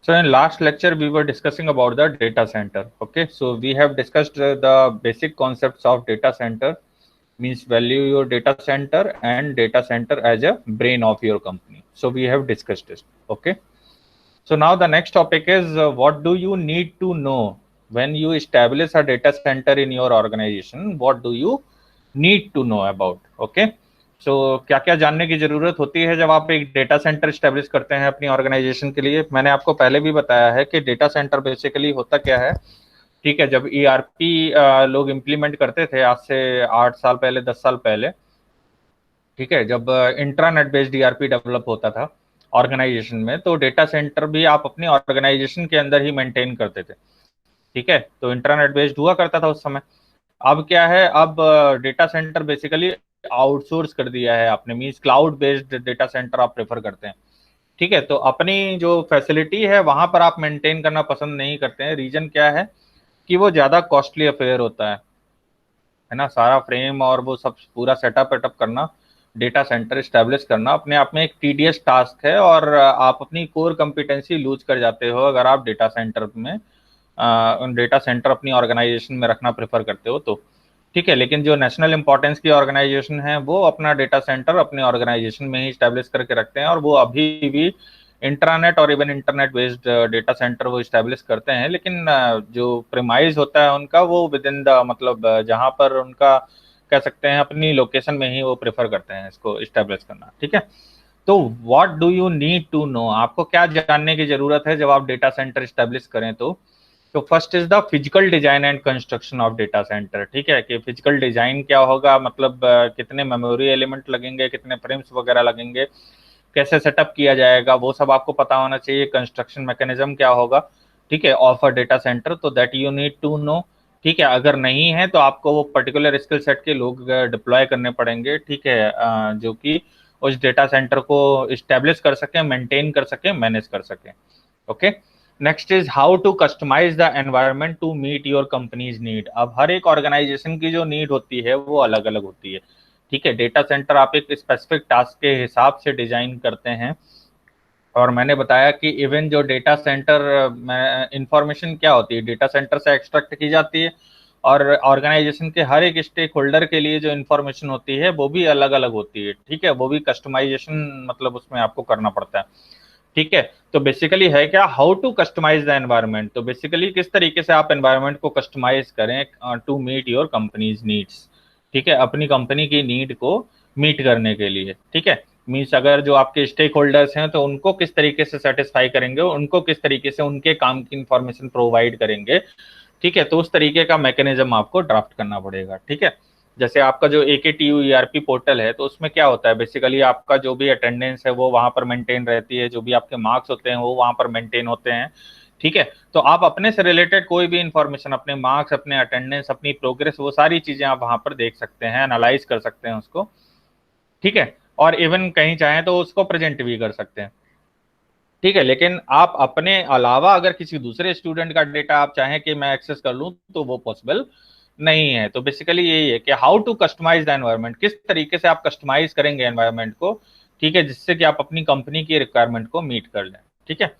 So in last lecture, we were discussing about the data center. Okay, so we have discussed the basic concepts of data center, means value your data center and data center as a brain of your company. So we have discussed this. Okay. So now the next topic is what do you need to know when you establish a data center in your organization? What do you need to know about? Okay. सो क्या क्या जानने की जरूरत होती है जब आप एक डेटा सेंटर स्टैब्लिश करते हैं अपनी ऑर्गेनाइजेशन के लिए। मैंने आपको पहले भी बताया है कि डेटा सेंटर बेसिकली होता क्या है। ठीक है, जब ईआरपी लोग इम्प्लीमेंट करते थे आज से 8 साल पहले, 10 साल पहले, ठीक है, जब इंट्रानेट बेस्ड ईआरपी डेवलप होता था ऑर्गेनाइजेशन में, तो डेटा सेंटर भी आप अपनी ऑर्गेनाइजेशन के अंदर ही मेंटेन करते थे। ठीक है, तो इंट्रानेट बेस्ड हुआ करता था उस समय। अब क्या है, अब डेटा सेंटर बेसिकली आउटसोर्स कर दिया है आपने, means cloud based data centre आप प्रेफर करते हैं। ठीक है, तो अपनी जो फैसिलिटी है वहां पर आप मेंटेन करना पसंद नहीं करते हैं। रीजन क्या है कि वो ज्यादा कॉस्टली अफेयर होता है ना। सारा फ्रेम और वो सब पूरा सेटअप वेटअप करना, डेटा सेंटर स्टैब्लिश करना अपने आप में एक टीडियस टास्क है, और आप अपनी कोर कंपिटेंसी लूज कर जाते हो अगर आप डेटा सेंटर अपनी ऑर्गेनाइजेशन में रखना प्रेफर करते हो तो। ठीक है, लेकिन जो नेशनल इंपॉर्टेंस की ऑर्गेनाइजेशन है वो अपना डेटा सेंटर अपने ऑर्गेनाइजेशन में ही स्टैब्लिश करके रखते हैं, और वो अभी भी इंट्रानेट और even internet based data centre वो स्टैब्लिश करते हैं। लेकिन जो प्रेमाइज होता है उनका, वो विद इन द मतलब जहां पर उनका कह सकते हैं अपनी लोकेशन में ही वो प्रेफर करते हैं इसको स्टैब्लिश करना। ठीक है, तो what do you need to know, आपको क्या जानने की जरूरत है जब आप डेटा सेंटर स्टैब्लिश करें तो first is the physical design and construction of data centre. ठीक है, कि फिजिकल डिजाइन क्या होगा, मतलब कितने मेमोरी एलिमेंट लगेंगे, कितने फ्रेम्स वगैरह लगेंगे, कैसे सेटअप किया जाएगा, वो सब आपको पता होना चाहिए। कंस्ट्रक्शन मैकेनिज्म क्या होगा, ठीक है, ऑफ अ डेटा सेंटर, तो that you need to know. ठीक है, अगर नहीं है तो आपको वो पर्टिकुलर स्किल सेट के लोग डिप्लॉय करने पड़ेंगे। ठीक है, जो कि उस डेटा सेंटर को इस्टेब्लिश कर सके, मेंटेन कर सके, मैनेज कर सके। Okay, next is how to customise the environment to meet your company's need. अब हर एक ऑर्गेनाइजेशन की जो नीड होती है वो अलग अलग होती है। ठीक है, डेटा सेंटर आप एक स्पेसिफिक टास्क के हिसाब से डिजाइन करते हैं, और मैंने बताया कि इवन जो डेटा सेंटर इंफॉर्मेशन क्या होती है डेटा सेंटर से एक्सट्रैक्ट की जाती है, और ऑर्गेनाइजेशन के हर एक स्टेक होल्डर के लिए जो इन्फॉर्मेशन होती है वो भी अलग अलग होती है। ठीक है, वो भी कस्टमाइजेशन मतलब उसमें आपको करना पड़ता है। ठीक है, तो बेसिकली है क्या, how to customise the environment, तो बेसिकली किस तरीके से आप एनवायरनमेंट को कस्टमाइज करें to meet your company's needs. ठीक है, अपनी कंपनी की नीड को मीट करने के लिए। ठीक है, मीन्स अगर जो आपके स्टेक होल्डर्स हैं तो उनको किस तरीके से सेटिस्फाई करेंगे, उनको किस तरीके से उनके काम की इंफॉर्मेशन प्रोवाइड करेंगे। ठीक है, तो उस तरीके का मैकेनिज्म आपको ड्राफ्ट करना पड़ेगा। ठीक है, जैसे आपका जो AKTU ERP पोर्टल है, तो उसमें क्या होता है, बेसिकली आपका जो भी अटेंडेंस है वो वहां पर मेंटेन रहती है, जो भी आपके मार्क्स होते हैं वो वहां पर मेंटेन होते हैं। ठीक है, तो आप अपने से रिलेटेड कोई भी इंफॉर्मेशन, अपने मार्क्स, अपने अटेंडेंस, अपनी प्रोग्रेस, वो सारी चीजें आप वहां पर देख सकते हैं, एनालाइज कर सकते हैं उसको। ठीक है, और इवन कहीं चाहें तो उसको प्रेजेंट भी कर सकते हैं। ठीक है, लेकिन आप अपने अलावा अगर किसी दूसरे स्टूडेंट का डेटा आप चाहें कि मैं एक्सेस कर लूं तो वो पॉसिबल नहीं है। तो बेसिकली यही है कि how to customise the environment, किस तरीके से आप कस्टमाइज करेंगे एनवायरनमेंट को। ठीक है, जिससे कि आप अपनी कंपनी की रिक्वायरमेंट को मीट कर लें। ठीक है,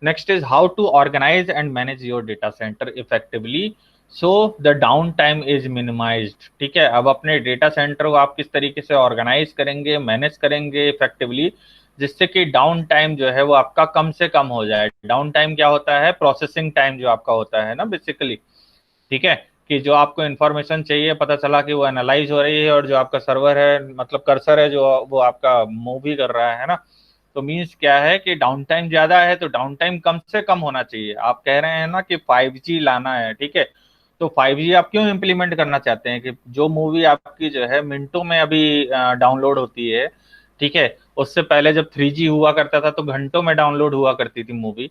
next is how to organise and manage your data centre effectively so the down time is minimised. ठीक है, अब अपने डेटा सेंटर को आप किस तरीके से ऑर्गेनाइज करेंगे, मैनेज करेंगे इफेक्टिवली, जिससे कि डाउन टाइम जो है वो आपका कम से कम हो जाए। डाउन टाइम क्या होता है, प्रोसेसिंग टाइम जो आपका होता है ना बेसिकली। ठीक है, कि जो आपको इन्फॉर्मेशन चाहिए, पता चला कि वो एनालाइज हो रही है, और जो आपका सर्वर है, मतलब कर्सर है जो वो आपका मूव भी कर रहा है ना, तो मीन्स क्या है कि डाउन टाइम ज्यादा है तो डाउन टाइम कम से कम होना चाहिए। आप कह रहे हैं ना कि 5G लाना है, ठीक है, तो 5G आप क्यों इम्प्लीमेंट करना चाहते हैं कि जो मूवी आपकी जो है मिनटों में अभी डाउनलोड होती है। ठीक है, उससे पहले जब 3G हुआ करता था तो घंटों में डाउनलोड हुआ करती थी मूवी।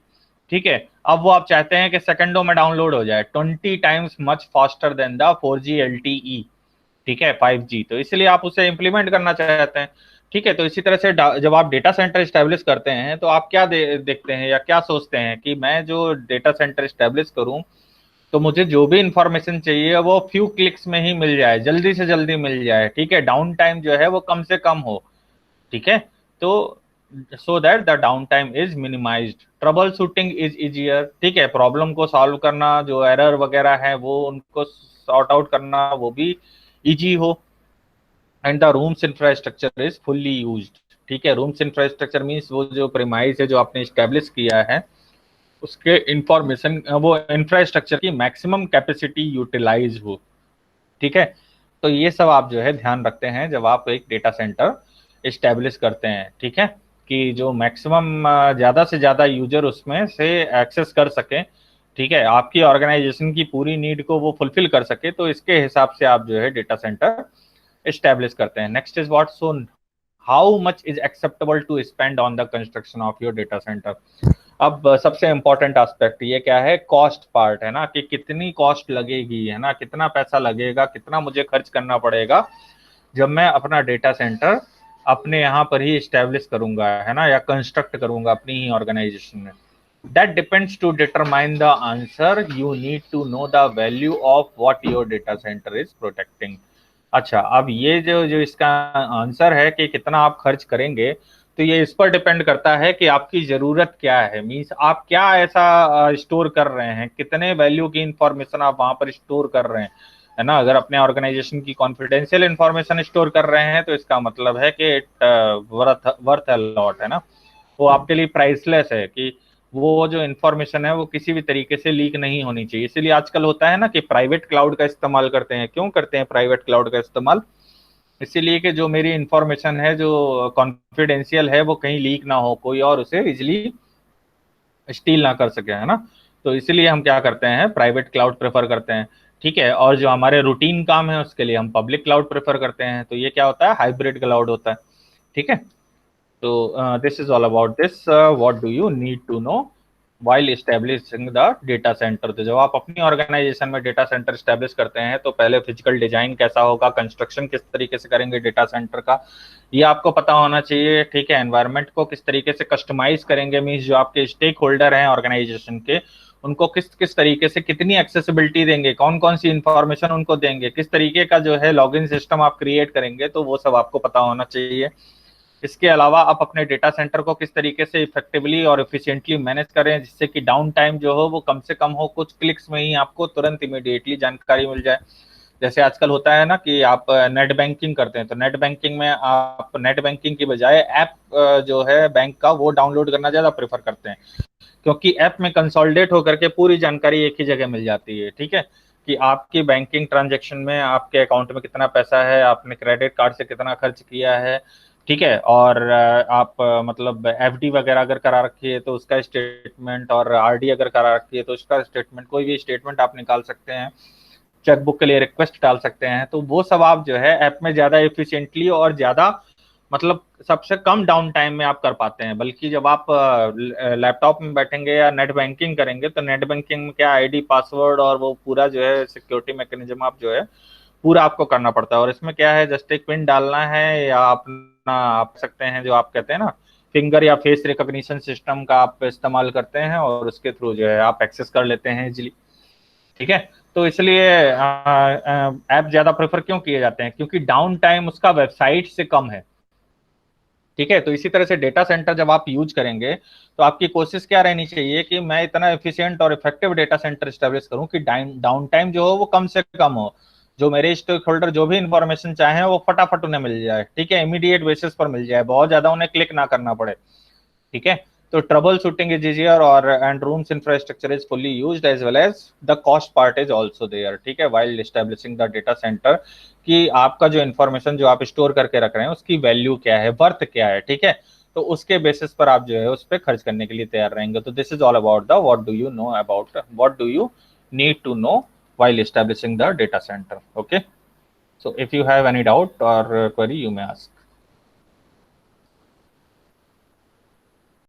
ठीक है, अब वो आप चाहते हैं कि सेकंडों में डाउनलोड हो जाए, 20 times much faster than the 4G LTE। ठीक है, 5G, तो इसलिए आप उसे इंप्लीमेंट करना चाहते हैं। ठीक है, तो इसी तरह से जब आप डेटा सेंटर स्टैब्लिश करते हैं तो आप क्या देखते हैं या क्या सोचते हैं कि मैं जो डेटा सेंटर स्टैब्लिश करूं तो मुझे जो भी इंफॉर्मेशन चाहिए वो फ्यू क्लिक्स में ही मिल जाए, जल्दी से जल्दी मिल जाए। ठीक है, डाउन टाइम जो है वो कम से कम हो। ठीक है, तो so that the downtime is minimized, troubleshooting is easier, ठीक है, प्रॉब्लम को सॉल्व करना, जो एरर वगैरह है वो उनको सॉर्ट आउट करना वो भी इजी हो, and the rooms infrastructure is fully used, ठीक है, रूम्स इंफ्रास्ट्रक्चर मीन्स वो जो प्रीमाइस है जो आपने स्टैब्लिश किया है उसके इंफॉर्मेशन वो इंफ्रास्ट्रक्चर की मैक्सिमम कैपेसिटी यूटिलाइज हो, ठीक है। तो ये सब आप जो है ध्यान रखते हैं जब आप एक डेटा सेंटर इस्टेब्लिश करते हैं, ठीक है, कि जो मैक्सिमम ज्यादा से ज्यादा यूजर उसमें से एक्सेस कर सके, ठीक है, आपकी ऑर्गेनाइजेशन की पूरी नीड को वो फुलफिल कर सके, तो इसके हिसाब से आप जो है डेटा सेंटर इस्टेब्लिश करते हैं। Next is what, so how much is acceptable to spend on the construction of your data centre. अब सबसे इंपॉर्टेंट एस्पेक्ट ये क्या है, कॉस्ट पार्ट है ना, कि कितनी कॉस्ट लगेगी, है ना, कितना पैसा लगेगा, कितना मुझे खर्च करना पड़ेगा जब मैं अपना डेटा सेंटर अपने यहाँ पर ही इस्टेब्लिश करूंगा, है ना, या कंस्ट्रक्ट करूंगा अपनी ही ऑर्गेनाइजेशन में। That depends to determine the answer, you need to know the value of what your data centre is protecting. अच्छा, अब ये जो जो इसका आंसर है कि कितना आप खर्च करेंगे, तो ये इस पर डिपेंड करता है कि आपकी जरूरत क्या है, मींस आप क्या ऐसा स्टोर कर रहे हैं, कितने वैल्यू की इंफॉर्मेशन आप वहां पर स्टोर कर रहे हैं, है ना। अगर अपने ऑर्गेनाइजेशन की कॉन्फिडेंशियल इंफॉर्मेशन स्टोर कर रहे हैं तो इसका मतलब है कि इट वर्थ अ लॉट, है ना, वो आपके लिए प्राइसलेस है, कि वो जो इन्फॉर्मेशन है वो किसी भी तरीके से लीक नहीं होनी चाहिए। इसीलिए आजकल होता है ना कि प्राइवेट क्लाउड का इस्तेमाल करते हैं। क्यों करते हैं प्राइवेट क्लाउड का इस्तेमाल? इसीलिए कि जो मेरी इंफॉर्मेशन है जो कॉन्फिडेंशियल है वो कहीं लीक ना हो, कोई और उसे इजिली स्टील ना कर सके, है ना। तो इसीलिए हम क्या करते हैं, प्राइवेट क्लाउड प्रेफर करते हैं, ठीक है। और जो हमारे रूटीन काम है उसके लिए हम पब्लिक क्लाउड प्रेफर करते हैं। तो ये क्या होता है, हाइब्रिड क्लाउड होता है, ठीक है। तो this is all about this, what do you need to know while establishing the data centre. तो जब आप अपनी ऑर्गेनाइजेशन में डेटा सेंटर एस्टेब्लिश करते हैं तो पहले फिजिकल डिजाइन कैसा होगा, कंस्ट्रक्शन किस तरीके से करेंगे डेटा सेंटर का, ये आपको पता होना चाहिए, ठीक है। एनवायरनमेंट को किस तरीके से कस्टमाइज करेंगे, मीन्स जो आपके स्टेक होल्डर हैं ऑर्गेनाइजेशन के, उनको किस किस तरीके से कितनी एक्सेसिबिलिटी देंगे, कौन कौन सी इंफॉर्मेशन उनको देंगे, किस तरीके का जो है लॉगिन सिस्टम आप क्रिएट करेंगे, तो वो सब आपको पता होना चाहिए। इसके अलावा आप अपने डेटा सेंटर को किस तरीके से इफेक्टिवली और एफिशिएंटली मैनेज करें जिससे कि डाउन टाइम जो हो वो कम से कम हो, कुछ क्लिक्स में ही आपको तुरंत इमीडिएटली जानकारी मिल जाए। जैसे आजकल होता है ना कि आप नेट बैंकिंग करते हैं, तो नेट बैंकिंग में आप नेट बैंकिंग की बजाय ऐप जो है बैंक का वो डाउनलोड करना ज्यादा प्रेफर करते हैं, क्योंकि ऐप में कंसोलिडेट होकर के पूरी जानकारी एक ही जगह मिल जाती है, ठीक है, कि आपकी बैंकिंग ट्रांजैक्शन में आपके अकाउंट में कितना पैसा है, आपने क्रेडिट कार्ड से कितना खर्च किया है, ठीक है। और आप मतलब एफडी वगैरह अगर करा रखी है तो उसका स्टेटमेंट, और आरडी अगर करा रखी है तो उसका स्टेटमेंट, कोई भी स्टेटमेंट आप निकाल सकते हैं, चेकबुक के लिए रिक्वेस्ट डाल सकते हैं। तो वो सब आप जो है ऐप में ज्यादा एफिशिएंटली और ज्यादा मतलब सबसे कम डाउन टाइम में आप कर पाते हैं। बल्कि जब आप लैपटॉप में बैठेंगे या नेट बैंकिंग करेंगे तो नेट बैंकिंग में क्या आईडी पासवर्ड और वो पूरा जो है सिक्योरिटी मैकेनिज्म आप जो है पूरा आपको करना पड़ता है। और इसमें क्या है, जस्ट एक पिन डालना है या अपना आप सकते हैं जो आप कहते हैं ना फिंगर या फेस रिकॉग्निशन सिस्टम का आप इस्तेमाल करते हैं और उसके थ्रू जो है आप एक्सेस कर लेते हैं इजिली, ठीक है। तो इसलिए ऐप ज्यादा प्रेफर क्यों किए जाते हैं, क्योंकि डाउन टाइम उसका वेबसाइट से कम है, ठीक है। तो इसी तरह से डेटा सेंटर जब आप यूज करेंगे तो आपकी कोशिश क्या रहनी चाहिए कि मैं इतना एफिशिएंट और इफेक्टिव डेटा सेंटर स्टैब्लिश करूं कि डाउन टाइम जो हो वो कम से कम हो, जो मेरे स्टेक होल्डर जो भी इंफॉर्मेशन चाहे वो फटाफट उन्हें मिल जाए, ठीक है, इमीडिएट बेसिस पर मिल जाए, बहुत ज्यादा उन्हें क्लिक ना करना पड़े, ठीक है। तो ट्रबल शूटिंग इज इजियर और and rooms infrastructure is fully used as well as the cost part is also there, ठीक है, while establishing the data centre, कि आपका जो इन्फॉर्मेशन जो आप स्टोर करके रख रहे हैं उसकी वैल्यू क्या है, वर्थ क्या है, ठीक है। तो उसके बेसिस पर आप जो है उस पर खर्च करने के लिए तैयार रहेंगे। तो this is all about the what do you need to know while establishing the data center. Okay, so if you have any doubt or query you may ask.